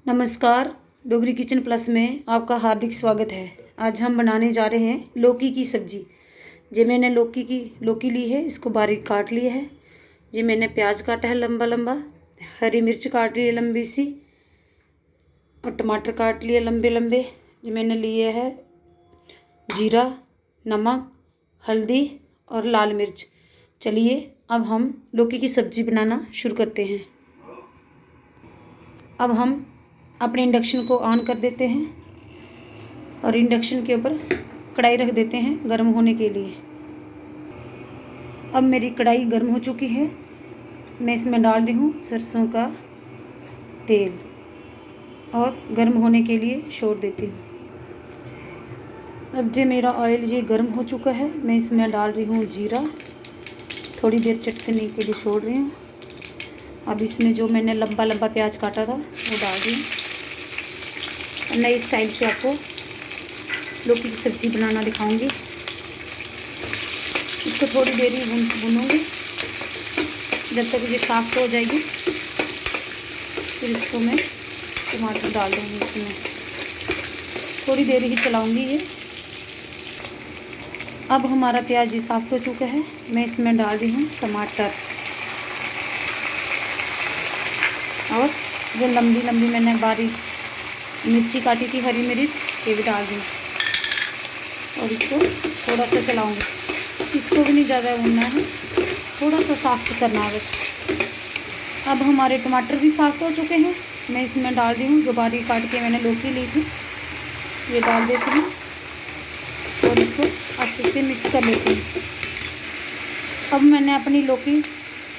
नमस्कार। Dogri kitchen plus में आपका हार्दिक स्वागत है। आज हम बनाने जा रहे हैं लौकी की सब्ज़ी। जे मैंने लौकी ली है, इसको बारीक काट लिया है। ये मैंने प्याज काटा है लंबा लंबा, हरी मिर्च काट ली है लंबी सी, और टमाटर काट लिए लंबे लंबे। ये मैंने लिए है जीरा, नमक, हल्दी और लाल मिर्च। चलिए अब हम लौकी की सब्ज़ी बनाना शुरू करते हैं। अब हम अपने इंडक्शन को ऑन कर देते हैं और इंडक्शन के ऊपर कढ़ाई रख देते हैं गर्म होने के लिए। अब मेरी कढ़ाई गर्म हो चुकी है। मैं इसमें डाल रही हूँ सरसों का तेल और गर्म होने के लिए छोड़ देती हूँ। अब जो मेरा ऑयल ये गर्म हो चुका है, मैं इसमें डाल रही हूँ जीरा। थोड़ी देर चटकने के लिए छोड़ रही हूँ। अब इसमें जो मैंने लंबा लंबा प्याज काटा था वो डाल दी। नई स्टाइल से आपको लौकी की सब्ज़ी बनाना दिखाऊंगी। इसको थोड़ी देर ही भूनूंगी जब तक ये साफ़ हो जाएगी। फिर इसको मैं टमाटर डाल दूँगी। इसमें थोड़ी देर ही चलाऊंगी ये। अब हमारा प्याज ये साफ़ हो चुका है। मैं इसमें डाल रही हूँ टमाटर और जो लंबी लंबी मैंने बारीक मिर्ची काटी थी, हरी मिर्च, ये भी डाल दी और इसको थोड़ा सा चलाऊंगी। इसको भी नहीं ज़्यादा भूनना है, थोड़ा सा सॉफ्ट करना है बस। अब हमारे टमाटर भी सॉफ्ट हो चुके हैं। मैं इसमें डाल रही हूँ जो बारीक काट के मैंने लौकी ली थी, ये डाल देती हूँ और इसको अच्छे से मिक्स कर लेती हूँ। अब मैंने अपनी लौकी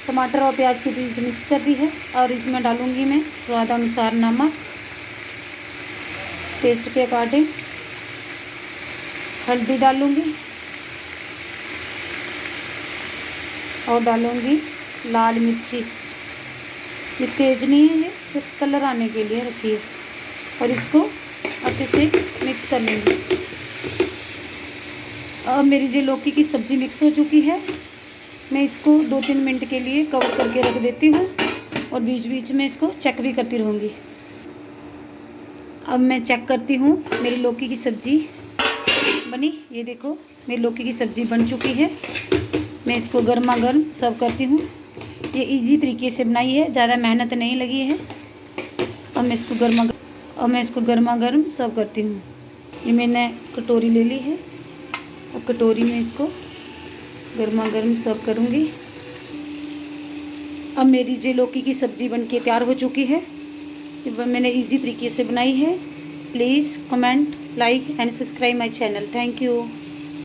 टमाटर और प्याज के बीच मिक्स कर दी है और इसमें डालूँगी मैं स्वाद अनुसार नमक, टेस्ट के अकॉर्डिंग हल्दी डालूँगी और डालूँगी लाल मिर्ची। ये तेज़ नहीं है, ये सिर्फ कलर आने के लिए रखी है। और इसको अच्छे से मिक्स कर लूँगी। अब मेरी जो लौकी की सब्ज़ी मिक्स हो चुकी है, मैं इसको 2-3 मिनट के लिए कवर करके रख देती हूँ और बीच बीच में इसको चेक भी करती रहूँगी। अब मैं चेक करती हूँ मेरी लौकी की सब्ज़ी बनी। ये देखो मेरी लौकी की सब्ज़ी बन चुकी है। मैं इसको गर्मा गर्म सर्व करती हूँ। ये इजी तरीके से बनाई है, ज़्यादा मेहनत नहीं लगी है। अब मैं इसको गर्मा गर्म सर्व करती हूँ। ये मैंने कटोरी ले ली है और कटोरी में इसको गर्मा गर्म सर्व करूँगी। अब मेरी जो लौकी की सब्ज़ी बनके तैयार हो चुकी है। ये मैंने इजी तरीके से बनाई है। Please comment, like and subscribe my channel. Thank you.